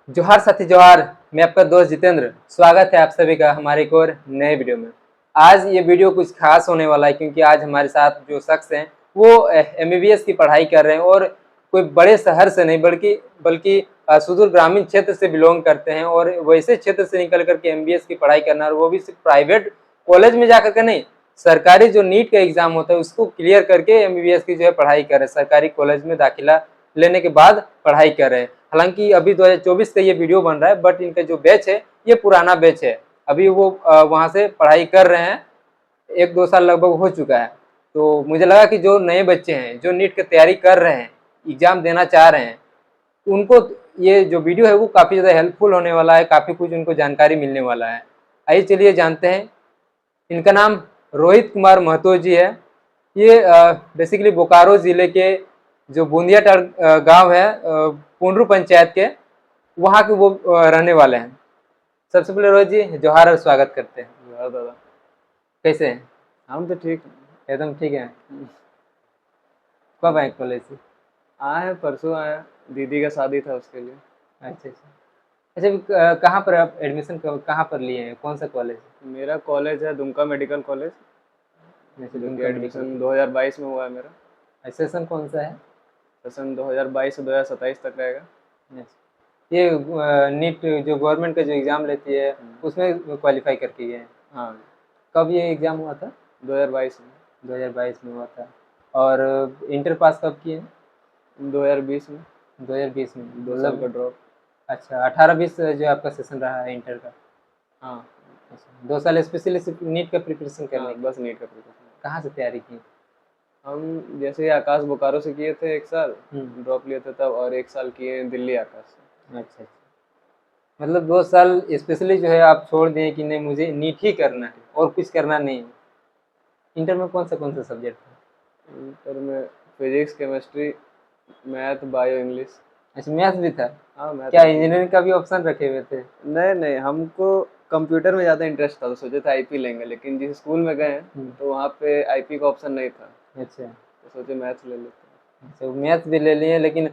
जोहार साथी जोहार। मैं आपका दोस्त जितेंद्र। स्वागत है आप सभी का हमारे एक और नए वीडियो में। आज ये वीडियो कुछ खास होने वाला है क्योंकि आज हमारे साथ जो शख्स हैं वो एमबीबीएस की पढ़ाई कर रहे हैं और कोई बड़े शहर से नहीं बल्कि बल्कि सुदूर ग्रामीण क्षेत्र से बिलोंग करते हैं और वैसे क्षेत्र से निकल करके एमबीबीएस की पढ़ाई करना, और वो भी सिर्फ प्राइवेट कॉलेज में जाकर के नहीं, सरकारी जो नीट का एग्जाम होता है उसको क्लियर करके एमबीबीएस की जो है पढ़ाई कर रहे हैं। सरकारी कॉलेज में दाखिला लेने के बाद पढ़ाई कर रहे हैं। हालांकि अभी 2024 का ये वीडियो बन रहा है, बट इनका जो बैच है ये पुराना बैच है। अभी वो वहां से पढ़ाई कर रहे हैं, 1-2 साल लगभग हो चुका है। तो मुझे लगा कि जो नए बच्चे हैं जो नीट की तैयारी कर रहे हैं, एग्जाम देना चाह रहे हैं, उनको ये जो वीडियो है वो काफ़ी ज़्यादा हेल्पफुल होने वाला है, काफ़ी कुछ उनको जानकारी मिलने वाला है। आइए चलिए जानते हैं। इनका नाम रोहित कुमार महतो जी है। ये बेसिकली बोकारो ज़िले के जो बूंदियाटाड़ गांव है, पुंडरू पंचायत के, वहाँ के वो रहने वाले हैं। सबसे पहले रोहित जी जोहार और स्वागत करते हैं। यार दादा, कैसे हैं? हम तो ठीक एकदम ठीक है। कब आए कॉलेज से? आए हैं, परसों आए हैं। दीदी का शादी था उसके लिए। अच्छा अच्छा। अच्छा, कहाँ पर आप एडमिशन कहाँ पर लिए हैं, कौन सा कॉलेज? मेरा कॉलेज है दुमका मेडिकल कॉलेज, जैसे जो कि दुमका मेडिकल एडमिशन कॉलेज। 2022 में हुआ है मेरा। सेशन कौन सा है? सेशन 2022 से 2027 तक रहेगा। अच्छा। ये नीट जो गवर्नमेंट का जो एग्ज़ाम लेती है उसमें क्वालिफाई करके गए हैं। हाँ, कब ये एग्ज़ाम हुआ था? 2022 में। 2022 में हुआ था। और इंटर पास कब किए हैं? 2020 में। 2020 में 2 साल का मतलब। ड्रॉप। अच्छा, 18-20 जो आपका सेशन रहा है इंटर का। हाँ। अच्छा, 2 साल स्पेशली सिर्फ नीट का प्रिपरेशन करने हाँ, की। बस नीट का प्रिपरेशन। कहाँ से तैयारी की? हम जैसे आकाश बोकारो से किए थे 1 साल, ड्रॉप लिए थे तब, और 1 साल किए हैं दिल्ली आकाश से। अच्छा अच्छा। मतलब 2 साल स्पेशली जो है आप छोड़ दिए कि नहीं मुझे नीट ही करना है और कुछ करना नहीं है। इंटर में कौन सा सब्जेक्ट था? इंटर में physics, chemistry, math, bio, English. अच्छा, मैथ्स भी था। हाँ, मैथ क्या भी थी। इंजीनियरिंग का भी ऑप्शन रखे हुए थे? नहीं नहीं, हमको कंप्यूटर में ज़्यादा इंटरेस्ट था तो सोचे थे आईपी लेंगे, लेकिन जिस स्कूल में गए तो वहाँ पे आईपी का ऑप्शन नहीं था, अच्छा तो सोचे मैथ्स ले लेते अच्छा, मैथ्स भी ले लिए, लेकिन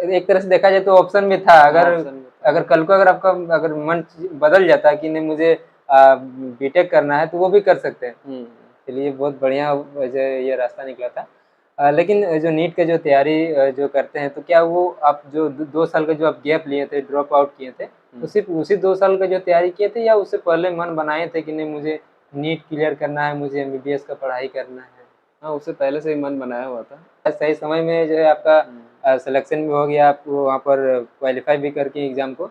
एक तरह से देखा जाए तो ऑप्शन में था। हैं। हाँ, अगर ऑप्शन में था। अगर कल को अगर आपका अगर मन बदल जाता कि नहीं मुझे बीटेक करना है तो वो भी कर सकते हैं। हम्म। चलिए, बहुत बढ़िया वजह ये रास्ता निकला था। लेकिन जो नीट का जो तैयारी जो करते हैं, तो क्या वो आप जो 2 साल का जो आप गैप लिए थे, ड्रॉप आउट किए थे, तो सिर्फ उसी 2 साल का जो तैयारी किए थे या उससे पहले मन बनाए थे कि नहीं मुझे नीट क्लियर करना है, मुझे एमबीबीएस का पढ़ाई करना है? हाँ, उससे पहले से ही मन बनाया हुआ था। सही समय में जो है आपका सिलेक्शन भी हो गया, आप वहाँ पर क्वालिफाई भी करके एग्ज़ाम को।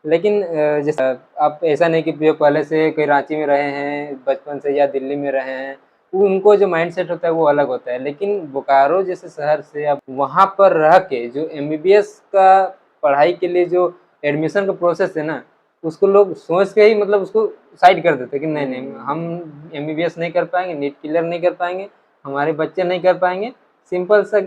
लेकिन जैसे आप ऐसा नहीं कि जो पहले से कोई रांची में रहे हैं बचपन से या दिल्ली में रहे हैं, उनको जो माइंडसेट होता है वो अलग होता है। लेकिन बोकारो जैसे शहर से आप वहाँ पर रह के जो एमबीबीएस का पढ़ाई के लिए जो एडमिशन का प्रोसेस है ना, उसको लोग सोच के ही मतलब उसको साइड कर देते हैं कि नहीं नहीं हम एमबीबीएस नहीं कर पाएंगे, नीट क्लियर नहीं कर पाएंगे, हमारे बच्चे नहीं कर पाएंगे। सिंपल सा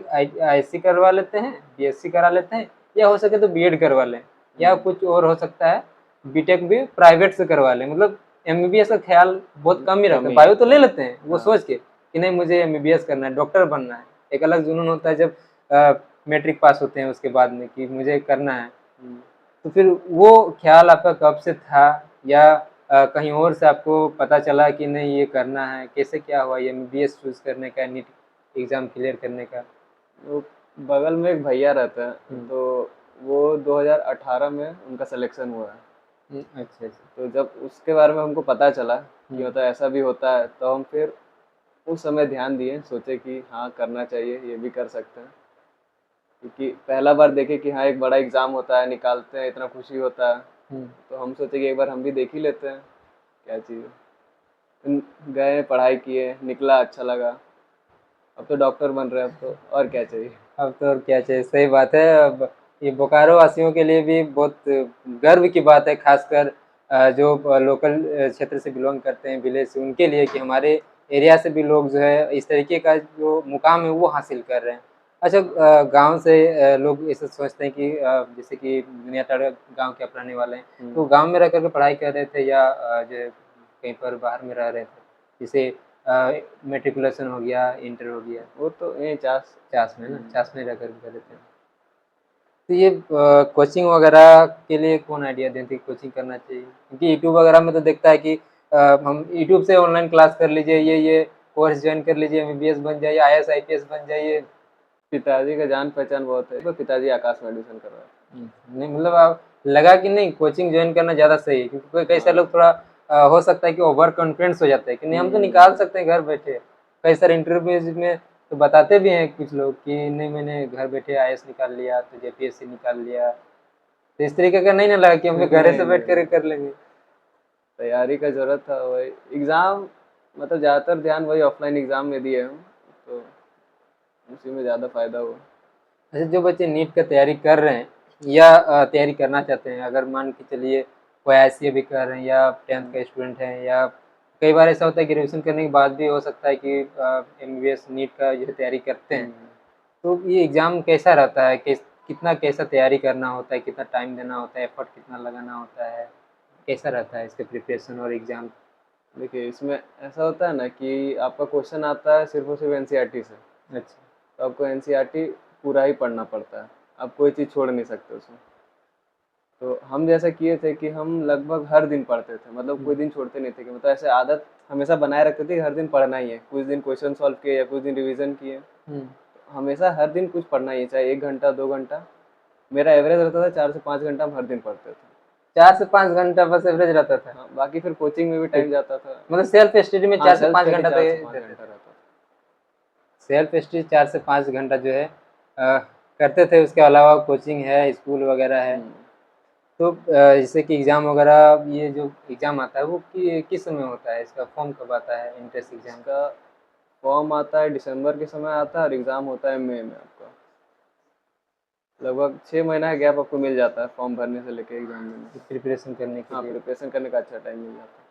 आईसी करवा लेते हैं, बीएससी करा लेते हैं, या हो सके तो बीएड करवा लें, या कुछ और हो सकता है बीटेक भी प्राइवेट से करवा लें। मतलब एमबीबीएस का ख्याल बहुत कम ही रखते हैं। कम ही बायो तो है। ले लेते हैं वो हाँ। सोच के कि नहीं मुझे एमबीबीएस करना है, डॉक्टर बनना है। एक अलग जुनून होता है जब मैट्रिक पास होते हैं उसके बाद में कि मुझे करना है। तो फिर वो ख्याल आपका कब से था, या कहीं और से आपको पता चला कि नहीं ये करना है? कैसे क्या हुआ ये एमबीबीएस चूज करने का, नीट एग्जाम क्लियर करने का? वो बगल में एक भैया रहते हैं, तो वो 2018 में उनका सिलेक्शन हुआ है। अच्छा अच्छा। तो जब उसके बारे में हमको पता चला कि मतलब ऐसा भी होता है, तो हम फिर उस समय ध्यान दिए, सोचे कि हाँ करना चाहिए, ये भी कर सकते हैं। क्योंकि पहला बार देखे कि हाँ एक बड़ा एग्ज़ाम होता है, निकालते हैं, इतना खुशी होता है, तो हम सोचे कि एक बार हम भी देख ही लेते हैं क्या चीज़ है। गए, पढ़ाई किए, निकला, अच्छा लगा। अब तो डॉक्टर बन रहे हैं, अब तो और क्या चाहिए। अब तो और क्या चाहिए, सही बात है। अब ये बोकारो वासियों के लिए भी बहुत गर्व की बात है, खासकर जो लोकल क्षेत्र से बिलोंग करते हैं, विलेज से, उनके लिए कि हमारे एरिया से भी लोग जो है इस तरीके का जो मुकाम है वो हासिल कर रहे हैं। अच्छा, गांव से लोग ऐसे सोचते हैं कि जैसे कि दुनियाटाड़ गांव के अपनाने वाले हैं, तो गांव में रह करके पढ़ाई कर रहे थे या जो कहीं पर बाहर में रह रहे थे, जैसे मेट्रिकुलेशन हो गया, इंटर हो गया? वो तो यहीं चास। चास में ना, चास में रह कर कर देते हैं। तो ये कोचिंग वगैरह के लिए कौन आइडिया देते कि कोचिंग करना चाहिए? क्योंकि यूट्यूब वगैरह में तो दिखता है कि हम यूट्यूब से ऑनलाइन क्लास कर लीजिए, ये कोर्स ज्वाइन कर लीजिए, एमबीबीएस बन जाइए, आईएएस आईपीएस बन जाइए। पिताजी का जान पहचान बहुत है, तो पिताजी आकाश में एडमिशन कर रहा है। नहीं मतलब आप लगा कि नहीं कोचिंग ज्वाइन करना ज़्यादा सही है, क्योंकि कई सारे हाँ। लोग थोड़ा हो सकता है कि ओवर कॉन्फिडेंस हो जाता है कि नहीं हम तो निकाल सकते हैं घर बैठे। कई सारे इंटरव्यूज में तो बताते भी हैं कुछ लोग कि नहीं मैंने घर बैठे आईएएस निकाल लिया, तो जेपीएससी निकाल लिया। तो इस तरीके का नहीं ना लगा कि हम भी घर से नहीं बैठ कर नहीं, कर लेंगे। तैयारी का जरूरत था वही एग्ज़ाम, मतलब ज़्यादातर ध्यान वही ऑफलाइन एग्ज़ाम में दिए हम, तो उसी में ज़्यादा फायदा हुआ। अच्छा, जो बच्चे नीट का तैयारी कर रहे हैं या तैयारी करना चाहते हैं, अगर मान के चलिए कोई आईसीए भी कर रहे हैं या 10th का स्टूडेंट है, या कई बार ऐसा होता है ग्रेजुएशन करने के बाद भी हो सकता है कि एमबीबीएस नीट का जो तैयारी करते हैं, हम्म। तो ये एग्ज़ाम कैसा रहता है? कितना कैसा तैयारी करना होता है, कितना टाइम देना होता है, एफर्ट कितना लगाना होता है, कैसा रहता है इसका प्रिपरेशन और एग्ज़ाम? देखिए इसमें ऐसा होता है ना कि आपका क्वेश्चन आता है सिर्फ और सिर्फ एनसीईआरटी से, अच्छा। तो आपको एनसीईआरटी पूरा ही पढ़ना पड़ता है, आप कोई चीज़ छोड़ नहीं सकते उसमें। तो हम जैसा किए थे कि हम लगभग हर दिन पढ़ते थे, मतलब कोई दिन छोड़ते नहीं थे, कि मतलब ऐसे आदत हमेशा बनाए रखते थे कि हर दिन पढ़ना ही है, कुछ दिन क्वेश्चन सॉल्व किए या कुछ दिन रिवीजन किए, हुँ। हमेशा हर दिन कुछ पढ़ना ही है, चाहे 1 घंटा 2 घंटा। मेरा एवरेज रहता था 4 से 5 घंटा हम हर दिन पढ़ते थे। 4 से 5 घंटा बस एवरेज रहता था? हाँ, बाकी फिर कोचिंग में भी टाइम ठीक। जाता था। मतलब सेल्फ स्टडी में हाँ, 4 से सेल्फ 5 स्टडी घंटा तक 4 से 5 देते घंटा थे। रहता था। सेल्फ स्टडी 4 से 5 घंटा जो है करते थे, उसके अलावा कोचिंग है, स्कूल वगैरह है। हम्म। तो जैसे कि एग्ज़ाम वगैरह, ये जो एग्ज़ाम आता है वो किस समय होता है? इसका फॉर्म कब आता है एंट्रेंस एग्ज़ाम का? इसका फॉर्म आता है दिसंबर के समय आता है, और एग्ज़ाम होता है मई में आपका। लगभग 6 महीना का गैप आपको मिल जाता है फॉर्म भरने से लेके एग्ज़ाम देने तक। प्रिपरेशन करने के हाँ, लिए। प्रिपरेशन करने का अच्छा टाइम मिल जाता है।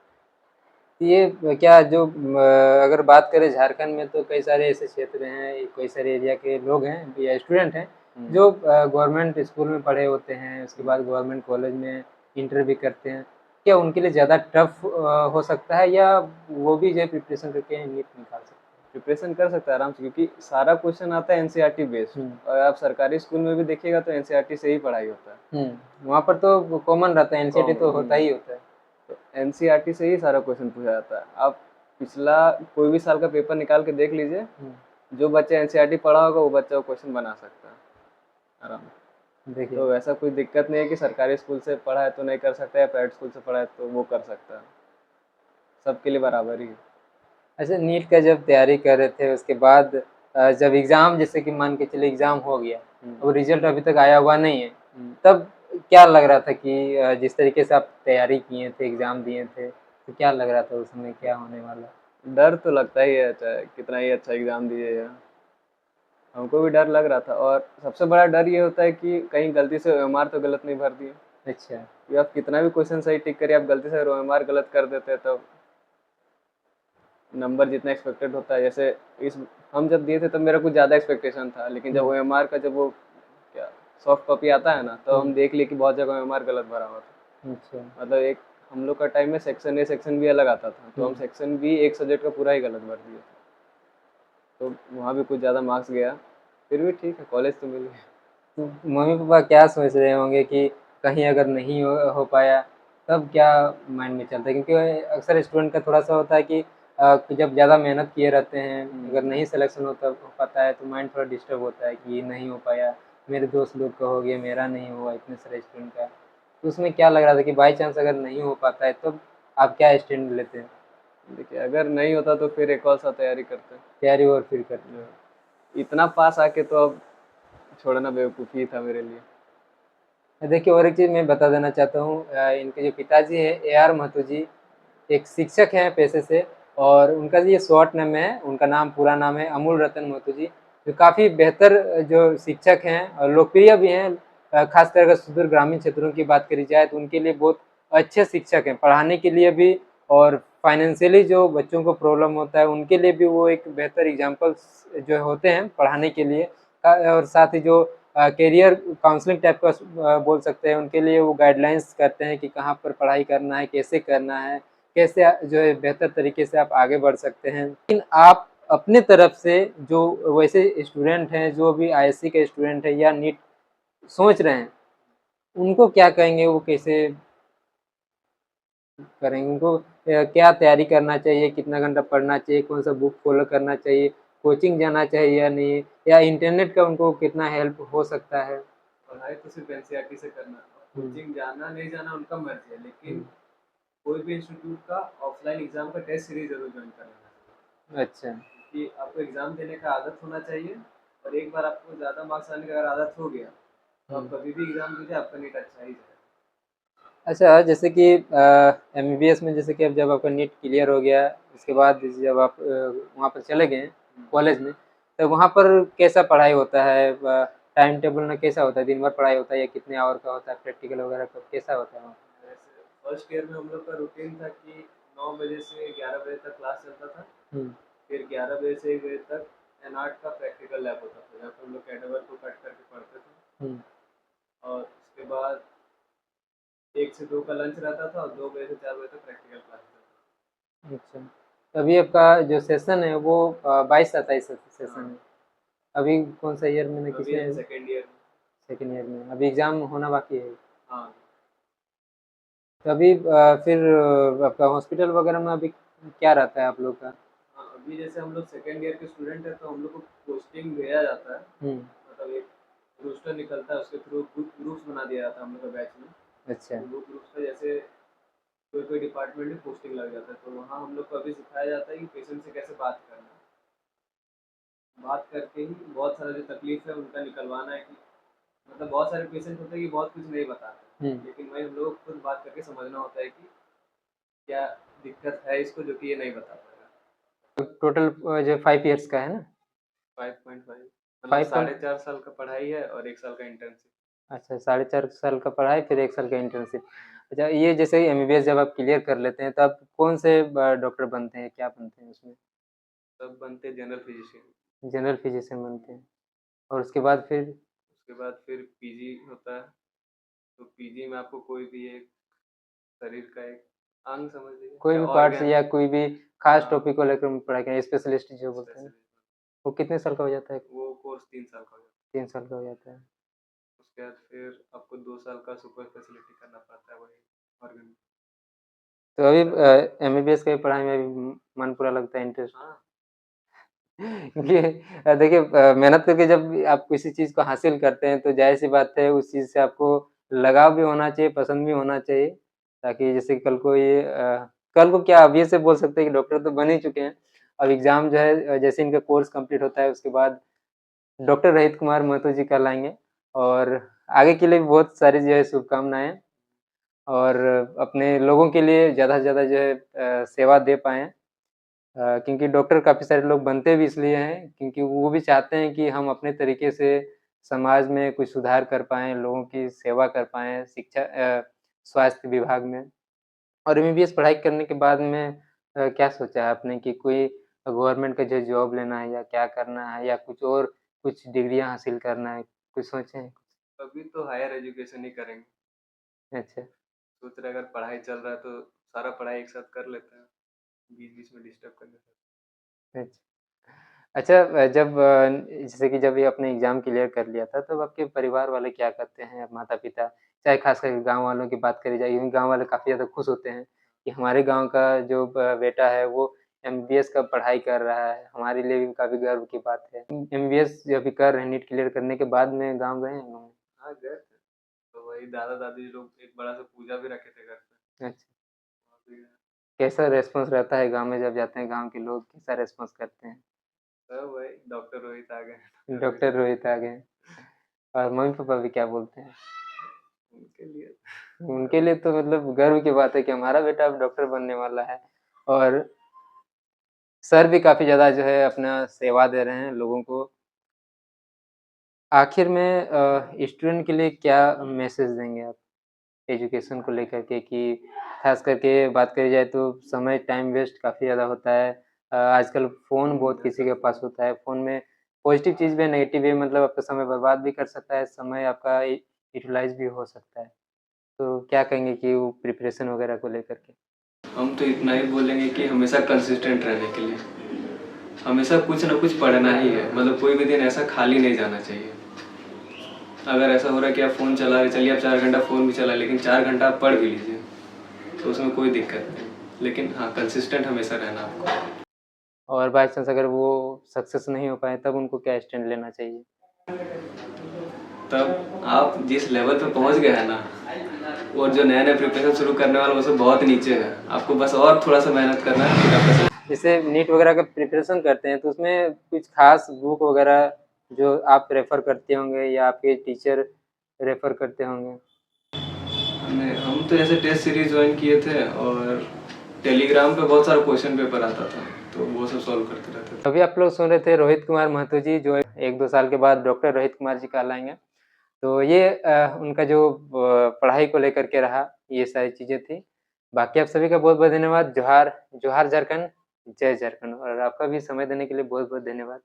ये क्या जो अगर बात करें झारखंड में, तो कई सारे ऐसे क्षेत्र हैं, कई सारे एरिया के लोग हैं या स्टूडेंट हैं हुँ, जो गवर्नमेंट स्कूल में पढ़े होते हैं, उसके हुँ। बाद गवर्नमेंट कॉलेज में इंटर भी करते हैं। क्या उनके लिए ज़्यादा टफ हो सकता है, या वो भी जो है प्रिपरेशन करके नीट निकाल सकते प्रिपरेशन कर सकता है आराम से, क्योंकि सारा क्वेश्चन आता है एनसीईआरटी बेस्ड, हैं? और आप सरकारी स्कूल में भी देखिएगा तो एनसीईआरटी से ही पढ़ाई होता है। वहाँ पर तो कॉमन रहता है, एनसीईआरटी कॉमन तो होता ही होता है। तो एनसीईआरटी से ही सारा क्वेश्चन पूछा जाता है। आप पिछला कोई भी साल का पेपर निकाल के देख लीजिए, हुँ, जो बच्चा एनसीईआरटी पढ़ा होगा वो बच्चा वो क्वेश्चन बना सकता है आराम से। देखिए। तो वैसा कोई दिक्कत नहीं है कि सरकारी स्कूल से पढ़ा है तो नहीं कर सकता, या प्राइवेट स्कूल से पढ़ा है तो वो कर सकता है। सबके लिए बराबर ही है। अच्छा, नीट का जब तैयारी कर रहे थे, उसके बाद जब एग्ज़ाम, जैसे कि मान के चलिए एग्ज़ाम हो गया, हुँ, अब रिज़ल्ट अभी तक आया हुआ नहीं है, हुँ। तब क्या लग रहा था कि जिस तरीके से आप तैयारी किए थे, एग्ज़ाम दिए थे, तो क्या लग रहा था उस समय क्या होने वाला? डर तो लगता ही है, चाहे कितना ही अच्छा एग्ज़ाम दीजिएगा। हमको भी डर लग रहा था, और सबसे बड़ा डर ये होता है कि कहीं गलती से ओएमआर तो गलत नहीं भर दिए। अच्छा। कि आप कितना भी क्वेश्चन सही टिक करिए, आप गलती से ओएमआर गलत कर देते हैं, तब नंबर जितना एक्सपेक्टेड होता है, जैसे इस हम जब दिए थे तब मेरा कुछ ज़्यादा एक्सपेक्टेशन था, लेकिन जब हुँ, ओएमआर का जब वो क्या सॉफ्ट कॉपी आता है ना, तो हुँ, हम देख लिए कि बहुत जगह ओएमआर गलत भरा हुआ था। अच्छा। मतलब एक हम लोग का टाइम में सेक्शन ए सेक्शन बी अलग आता था, तो हुँ, हम सेक्शन बी एक सब्जेक्ट का पूरा ही गलत भर दिए थे, तो वहाँ भी कुछ ज़्यादा मार्क्स गया। फिर भी ठीक है, कॉलेज तो मिल गया। तो मम्मी-पापा क्या सोच रहे होंगे कि कहीं अगर नहीं हो पाया, तब क्या माइंड में चलता है? क्योंकि अक्सर स्टूडेंट का थोड़ा-सा होता है कि कि जब ज़्यादा मेहनत किए रहते हैं, अगर हुँ। नहीं सिलेक्शन हो पाता है, तो माइंड थोड़ा डिस्टर्ब होता है कि ये नहीं हो पाया, मेरे दोस्त लोग का हो गया, मेरा नहीं हुआ, इतने सारे स्टूडेंट का। तो उसमें क्या लग रहा था कि बाई चांस अगर नहीं हो पाता है, तब आप क्या स्टैंड लेते हैं? देखिए, अगर नहीं होता तो फिर एक और साल तैयारी करते। तैयारी और फिर करते हैं? जो इतना पास आके तो अब छोड़ना बेवकूफ़ी था मेरे लिए। देखिए, और एक चीज़ मैं बता देना चाहता हूँ, इनके जो पिताजी हैं, एआर महतो जी, एक शिक्षक हैं पेशे से, और उनका ये शॉर्ट नेम है, उनका नाम पूरा नाम है अमूल रतन महतो जी, जो काफ़ी बेहतर जो शिक्षक हैं और लोकप्रिय भी हैं। ख़ासकर अगर सुदूर ग्रामीण क्षेत्रों की बात करी जाए, तो उनके लिए बहुत अच्छे शिक्षक हैं, पढ़ाने के लिए भी, और फाइनेंशियली जो बच्चों को प्रॉब्लम होता है, उनके लिए भी वो एक बेहतर एग्ज़ाम्पल्स जो होते हैं पढ़ाने के लिए। और साथ ही जो करियर काउंसलिंग टाइप का बोल सकते हैं, उनके लिए वो गाइडलाइंस करते हैं कि कहाँ पर पढ़ाई करना है, कैसे करना है, कैसे जो है बेहतर तरीके से आप आगे बढ़ सकते हैं। लेकिन आप अपने तरफ से जो वैसे स्टूडेंट हैं, जो भी आईएससी के स्टूडेंट हैं या नीट सोच रहे हैं उनको क्या कहेंगे, वो कैसे करेंगे, उनको क्या तैयारी करना चाहिए, कितना घंटा पढ़ना चाहिए, कौन सा बुक फॉलो करना चाहिए, कोचिंग जाना चाहिए या नहीं, या इंटरनेट का उनको कितना हेल्प हो सकता है। पढ़ाई तो सिर्फ एनसीईआरटी से करना, कोचिंग जाना नहीं जाना उनका मर्जी है, लेकिन कोई भी इंस्टीट्यूट का ऑफलाइन एग्जाम का टेस्ट सीरीज जरूर ज्वाइन कर लेना चाहिए। अच्छा। कि आपको एग्जाम देने का आदत होना चाहिए, और एक बार आपको ज़्यादा मार्क्स आने का अगर आदत हो गया तो आप कभी भी एग्जाम दीजिए, आपका नीट अच्छा ही जाएगा। अच्छा, जैसे कि एमबीबीएस में जैसे कि अब जब आपका नीट क्लियर हो गया, उसके बाद जब आप वहाँ पर चले गए कॉलेज में, तो वहाँ पर कैसा पढ़ाई होता है, टाइम टेबल में कैसा होता है, दिन भर पढ़ाई होता है या कितने आवर का होता है, प्रैक्टिकल वगैरह का कैसा होता है वहाँ? जैसे फर्स्ट ईयर में हम लोग का रूटीन था कि 9 बजे से 11 बजे तक क्लास चलता था, फिर 11 बजे से 1 बजे तक एनआर्ट का प्रैक्टिकल लैब होता था, जहाँ पर हम लोग कैडवर को कट करके पढ़ते थे, और उसके बाद 1 से 2 का लंच रहता था, और 2 बजे से 4 बजे तक प्रैक्टिकल क्लास चलता था। अच्छा, तो अभी आपका जो सेशन है वो 22-27 सेशन है। अभी कौन सा ईयर में, अभी किसमें? हम सेकेंड ईयर में। सेकेंड ईयर में, अभी एग्जाम होना बाकी है। हाँ, तो अभी फिर आपका हॉस्पिटल वगैरह में अभी क्या रहता है आप लोग का? हाँ, अभी जैसे हम लोग सेकेंड ईयर के स्टूडेंट हैं, तो हम लोग को पोस्टिंग भेजा जाता है, मतलब एक रोस्टर निकलता है, उसके थ्रू ग्रुप्स बना दिया जाता है हम लोग का बैच में। अच्छा। तो वो ग्रुप्स का जैसे कोई कोई डिपार्टमेंट में पोस्टिंग लग जाता है, तो वहाँ हम लोग को अभी सिखाया जाता है कि पेशेंट से कैसे बात करना है, बात करके ही बहुत सारा जो तकलीफ है उनका निकलवाना है। कि मतलब बहुत सारे पेशेंट होते हैं कि बहुत कुछ नहीं बताते, लेकिन वही हम लोग को खुद बात करके समझना होता है कि क्या दिक्कत है इसको, जो कि ये नहीं बता पाएगा। टोटल जो 5 इयर्स का है ना? 5.5 मतलब 5 4.5 साल का पढ़ाई है और 1 साल का इंटर्नशिप। अच्छा, 4.5 साल का पढ़ाई फिर 1 साल का इंटर्नशिप। अच्छा, ये जैसे एमबीबीएस जब आप क्लियर कर लेते हैं तो आप कौन से डॉक्टर बनते हैं, क्या बनते हैं उसमें? सब बनते जनरल फिजिशियन। जनरल फिजिशियन बनते हैं, और उसके बाद फिर? उसके बाद फिर पीजी होता है, तो पीजी में आपको कोई भी एक शरीर का एक अंग समझ लीजिए कोई या भी पार्ट्स ऑर्गन। या कोई भी खास हाँ, टॉपिक को लेकर पढ़ाई करें, स्पेशलिस्ट जो बोलते हैं, स्पेशलिस्ट। वो कितने साल का हो जाता है? वो कोर्स 3 साल का हो जाता 3 साल का हो जाता है। है। उसके बाद फिर आपको 2 साल का सुपर स्पेशलिटी करना पड़ता है वही ऑर्गन। तो अभी एमबीबीएस की पढ़ाई में अभी मन पूरा लगता है, इंटरेस्ट? हाँ, क्योंकि देखिए मेहनत करके जब आप किसी चीज़ को हासिल करते हैं तो ज़ाहिर-सी बात है उस चीज़ से आपको लगाव भी होना चाहिए, पसंद भी होना चाहिए, ताकि जैसे कि कल को ये कल को क्या, अब ये से बोल सकते हैं कि डॉक्टर तो बन ही चुके हैं। अब एग्ज़ाम जो है जैसे इनका कोर्स कंप्लीट होता है उसके बाद डॉक्टर रहित कुमार महतो जी कहलाएँगे, और आगे के लिए भी बहुत सारी जो है शुभकामनाएँ, और अपने लोगों के लिए ज़्यादा से ज़्यादा जो है सेवा दे पाएँ। क्योंकि डॉक्टर काफ़ी सारे लोग बनते भी इसलिए हैं क्योंकि वो भी चाहते हैं कि हम अपने तरीके से समाज में कुछ सुधार कर पाएँ, लोगों की सेवा कर पाएँ, शिक्षा स्वास्थ्य विभाग में। और एमबीबीएस पढ़ाई करने के बाद में क्या सोचा है आपने कि कोई गवर्नमेंट का जो जॉब लेना है या क्या करना है या कुछ और कुछ डिग्रियाँ हासिल करना है, कुछ सोचे हैं? अभी तो हायर एजुकेशन ही करेंगे। अच्छा। सोच रहे अगर पढ़ाई चल रहा है तो सारा पढ़ाई एक साथ कर लेते हैं, बीच-बीच में डिस्टर्ब करने से। अच्छा। अच्छा, जब जैसे कि जब ये आपने एग्ज़ाम क्लियर कर लिया था, तब आपके परिवार वाले क्या करते हैं? माता-पिता, चाहे ख़ास करके गाँव वालों की बात करी जाए, यूँ गाँव वाले काफ़ी ज़्यादा खुश होते हैं कि हमारे गाँव का जो बेटा है वो एमबीबीएस का पढ़ाई कर रहा है, हमारे लिए भी काफ़ी गर्व की बात है। एमबीबीएस जो अभी कर रहे हैं, नीट क्लियर करने के बाद में गाँव गए हैं घूमने? हाँ, गए थे। तो वही दादा-दादी लोग एक बड़ा-सा पूजा भी रखे थे घर पे, अच्छा, वहाँ पे गए। कैसा रिस्पॉन्स रहता है गाँव में जब जाते हैं, गाँव के लोग कैसा रिस्पॉन्स करते हैं? सब वही डॉक्टर रोहित आ गए, डॉक्टर रोहित आ गए, और मम्मी-पापा भी क्या बोलते हैं? उनके लिए उनके लिए तो मतलब गर्व की बात है कि हमारा बेटा अब डॉक्टर बनने वाला है, और सर भी काफ़ी ज़्यादा जो है अपना सेवा दे रहे हैं लोगों को। आखिर में स्टूडेंट के लिए क्या मैसेज देंगे आप एजुकेशन को लेकर के, कि ख़ास करके बात करी जाए तो समय टाइम वेस्ट काफ़ी ज़्यादा होता है। आजकल फ़ोन बहुत किसी के पास होता है, फ़ोन में पॉज़िटिव चीज़ भी है, नेगेटिव भी है, मतलब आपका समय बर्बाद भी कर सकता है, समय आपका यूटिलाइज़ भी हो सकता है। तो क्या कहेंगे कि वो प्रिपरेशन वगैरह को लेकर के? हम तो इतना ही बोलेंगे कि हमेशा कंसिस्टेंट रहने के लिए, हमेशा कुछ ना कुछ पढ़ना ही है, मतलब कोई भी दिन ऐसा खाली नहीं जाना चाहिए। अगर ऐसा हो रहा है कि आप फ़ोन चला रहे, चलिए आप 4 घंटा फ़ोन भी चला, लेकिन 4 घंटा आप पढ़ भी लीजिए, तो उसमें कोई दिक्कत नहीं। लेकिन हाँ, कंसिस्टेंट हमेशा रहना आपको। और बाई चांस अगर वो सक्सेस नहीं हो पाए तब उनको क्या स्टैंड लेना चाहिए? तब आप जिस लेवल पे पहुंच गए हैं ना, और जो नया नया प्रिपरेशन शुरू करने वाला उससे बहुत नीचे है, आपको बस और थोड़ा सा मेहनत करना है, फिर आपका जैसे नीट वगैरह का प्रिपरेशन करते हैं तो उसमें कुछ खास बुक वगैरह जो आप रेफर करते होंगे या आपके टीचर रेफर करते होंगे? हम तो ऐसे टेस्ट सीरीज ज्वाइन किए थे, और टेलीग्राम पे बहुत सारा क्वेश्चन पेपर आता था, तो वो सब सॉल्व करते रहते थे। अभी आप लोग सुन रहे थे रोहित कुमार महतो जी, जो 1-2 साल के बाद डॉक्टर रोहित कुमार जी कहलाएंगे। तो ये उनका जो पढ़ाई को लेकर के रहा, ये सारी चीज़ें थी। बाकी आप सभी का बहुत-बहुत धन्यवाद। जोहार, जोहार झारखंड, जय झारखंड। और आपका भी समय देने के लिए बहुत-बहुत धन्यवाद।